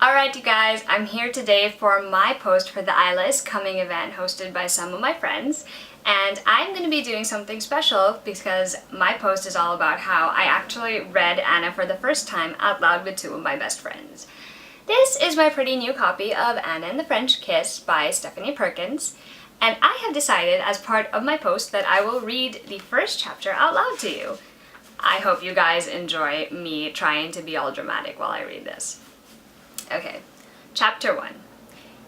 Alright, you guys, I'm here today for my post for the Isla is Coming event hosted by some of my friends, and I'm going to be doing something special because my post is all about how I actually read Anna for the first time out loud with two of my best friends. This is my pretty new copy of Anna and the French Kiss by Stephanie Perkins, and I have decided as part of my post that I will read the first chapter out loud to you. I hope you guys enjoy me trying to be all dramatic while I read this. Okay, Chapter 1.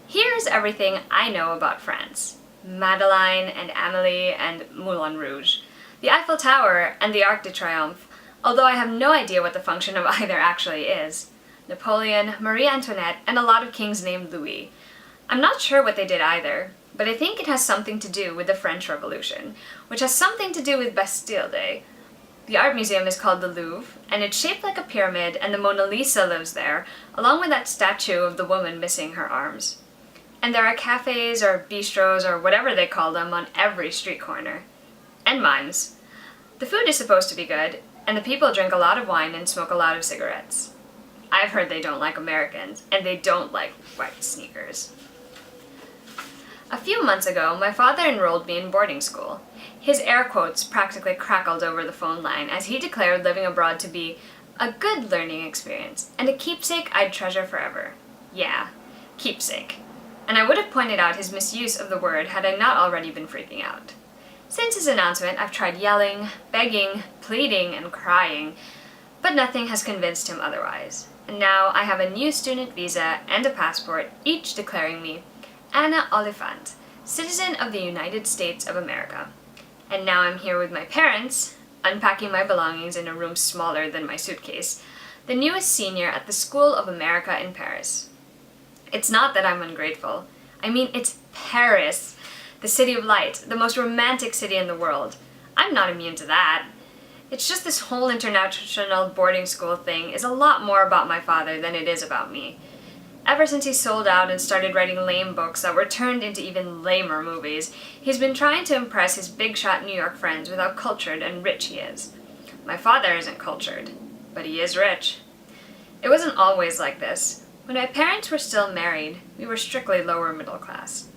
Here's everything I know about France. Madeleine and Amélie and Moulin Rouge. The Eiffel Tower and the Arc de Triomphe, although I have no idea what the function of either actually is. Napoleon, Marie Antoinette, and a lot of kings named Louis. I'm not sure what they did either, but I think it has something to do with the French Revolution, which has something to do with Bastille Day. The art museum is called the Louvre, and it's shaped like a pyramid, and the Mona Lisa lives there, along with that statue of the woman missing her arms. And there are cafes or bistros or whatever they call them on every street corner. And mimes. The food is supposed to be good, and the people drink a lot of wine and smoke a lot of cigarettes. I've heard they don't like Americans, and they don't like white sneakers. A few months ago, my father enrolled me in boarding school. His air quotes practically crackled over the phone line as he declared living abroad to be a good learning experience and a keepsake I'd treasure forever. Yeah, keepsake. And I would have pointed out his misuse of the word had I not already been freaking out. Since his announcement, I've tried yelling, begging, pleading, and crying, but nothing has convinced him otherwise. And now I have a new student visa and a passport, each declaring me Anna Oliphant, citizen of the United States of America. And now I'm here with my parents, unpacking my belongings in a room smaller than my suitcase, the newest senior at the School of America in Paris. It's not that I'm ungrateful. I mean, it's Paris, the city of light, the most romantic city in the world. I'm not immune to that. It's just this whole international boarding school thing is a lot more about my father than it is about me. Ever since he sold out and started writing lame books that were turned into even lamer movies, he's been trying to impress his big-shot New York friends with how cultured and rich he is. My father isn't cultured, but he is rich. It wasn't always like this. When my parents were still married, we were strictly lower middle class.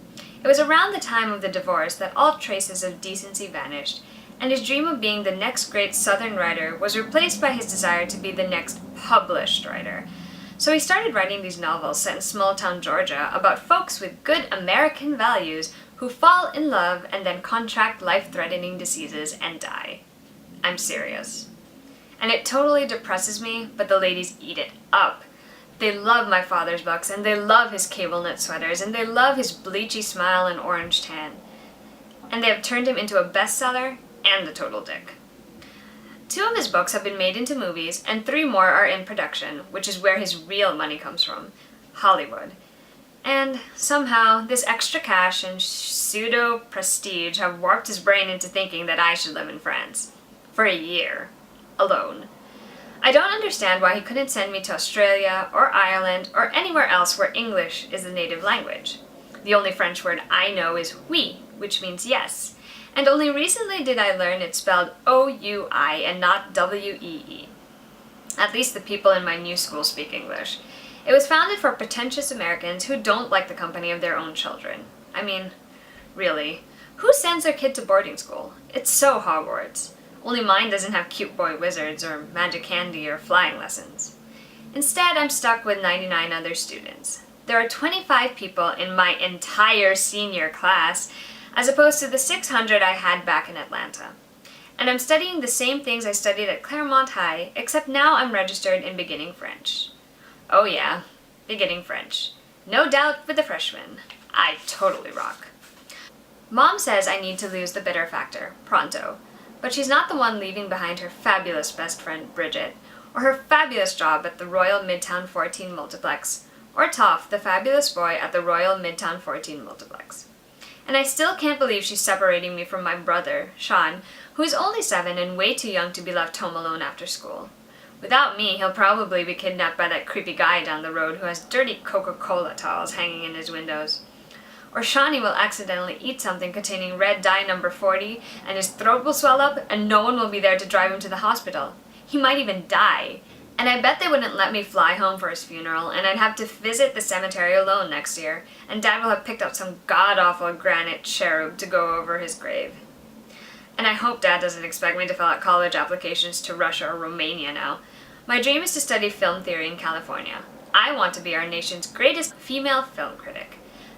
It was around the time of the divorce that all traces of decency vanished, and his dream of being the next great Southern writer was replaced by his desire to be the next published writer. So he started writing these novels set in small-town Georgia about folks with good American values who fall in love and then contract life-threatening diseases and die. I'm serious. And it totally depresses me, but the ladies eat it up. They love my father's books, and they love his cable knit sweaters, and they love his bleachy smile and orange tan. And they have turned him into a bestseller and a total dick. 2 of his books have been made into movies, and 3 more are in production, which is where his real money comes from, Hollywood. And somehow, this extra cash and pseudo-prestige have warped his brain into thinking that I should live in France. For a year. Alone. I don't understand why he couldn't send me to Australia, or Ireland, or anywhere else where English is the native language. The only French word I know is oui, which means yes. And only recently did I learn it's spelled O-U-I and not W-E-E. At least the people in my new school speak English. It was founded for pretentious Americans who don't like the company of their own children. I mean, really, who sends their kid to boarding school? It's so Hogwarts. Only mine doesn't have cute boy wizards or magic candy or flying lessons. Instead, I'm stuck with 99 other students. There are 25 people in my entire senior class, as opposed to the 600 I had back in Atlanta. And I'm studying the same things I studied at Claremont High, except now I'm registered in beginning French. Oh yeah, beginning French. No doubt with the freshmen. I totally rock. Mom says I need to lose the bitter factor, pronto, but she's not the one leaving behind her fabulous best friend Bridget, or her fabulous job at the Royal Midtown 14 Multiplex, or Toff, the fabulous boy at the Royal Midtown 14 Multiplex. And I still can't believe she's separating me from my brother, Sean, who is only 7 and way too young to be left home alone after school. Without me, he'll probably be kidnapped by that creepy guy down the road who has dirty Coca-Cola towels hanging in his windows. Or Shawnee will accidentally eat something containing red dye number 40, and his throat will swell up, and no one will be there to drive him to the hospital. He might even die. And I bet they wouldn't let me fly home for his funeral, and I'd have to visit the cemetery alone next year, and Dad will have picked out some god-awful granite cherub to go over his grave. And I hope Dad doesn't expect me to fill out college applications to Russia or Romania now. My dream is to study film theory in California. I want to be our nation's greatest female film critic.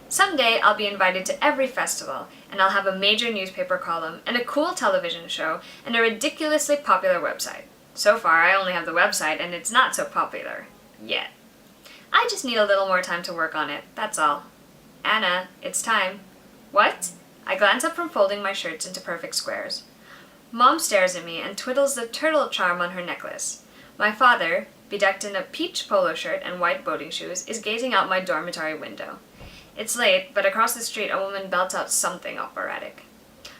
Someday I'll be invited to every festival, and I'll have a major newspaper column, and a cool television show, and a ridiculously popular website. So far, I only have the website, and it's not so popular. Yet. I just need a little more time to work on it, that's all. Anna, it's time. What? I glance up from folding my shirts into perfect squares. Mom stares at me and twiddles the turtle charm on her necklace. My father, bedecked in a peach polo shirt and white boating shoes, is gazing out my dormitory window. It's late, but across the street a woman belts out something operatic.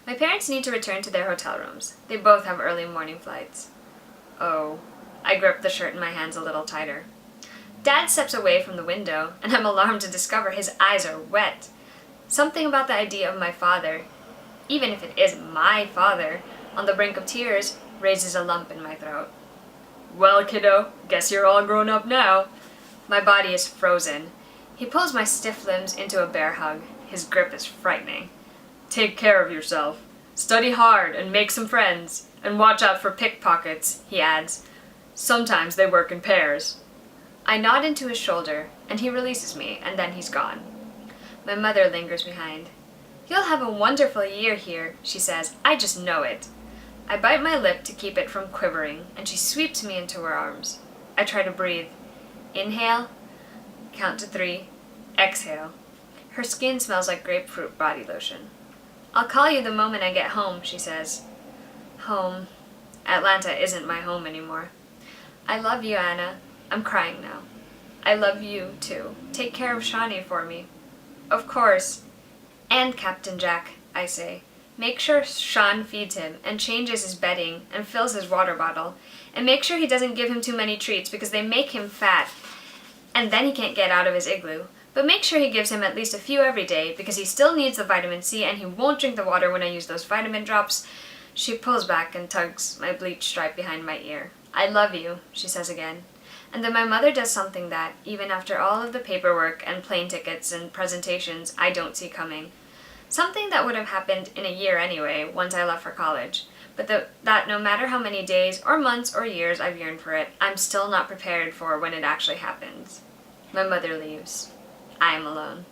My parents need to return to their hotel rooms. They both have early morning flights. Oh. I grip the shirt in my hands a little tighter. Dad steps away from the window, and I'm alarmed to discover his eyes are wet. Something about the idea of my father, even if it is my father, on the brink of tears, raises a lump in my throat. Well, kiddo, guess you're all grown up now. My body is frozen. He pulls my stiff limbs into a bear hug. His grip is frightening. Take care of yourself. Study hard and make some friends. And watch out for pickpockets, he adds. Sometimes they work in pairs. I nod into his shoulder, and he releases me, and then he's gone. My mother lingers behind. You'll have a wonderful year here, she says. I just know it. I bite my lip to keep it from quivering, and she sweeps me into her arms. I try to breathe. Inhale. Count to 3. Exhale. Her skin smells like grapefruit body lotion. I'll call you the moment I get home, she says. Home. Atlanta isn't my home anymore. I love you, Anna. I'm crying now. I love you, too. Take care of Shawnee for me. Of course. And Captain Jack, I say. Make sure Sean feeds him and changes his bedding and fills his water bottle. And make sure he doesn't give him too many treats because they make him fat. And then he can't get out of his igloo. But make sure he gives him at least a few every day because he still needs the vitamin C and he won't drink the water when I use those vitamin drops. She pulls back and tugs my bleached stripe behind my ear. I love you, she says again. And then my mother does something that, even after all of the paperwork and plane tickets and presentations, I don't see coming. Something that would have happened in a year anyway, once I left for college. But that no matter how many days or months or years I've yearned for it, I'm still not prepared for when it actually happens. My mother leaves. I am alone.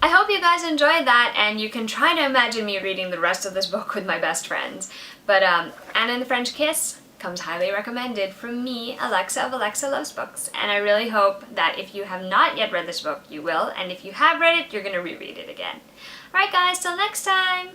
I hope you guys enjoyed that, and you can try to imagine me reading the rest of this book with my best friends. But Anna and the French Kiss comes highly recommended from me, Alexa of Alexa Loves Books, and I really hope that if you have not yet read this book, you will, and if you have read it, you're going to reread it again. Alright guys, till next time!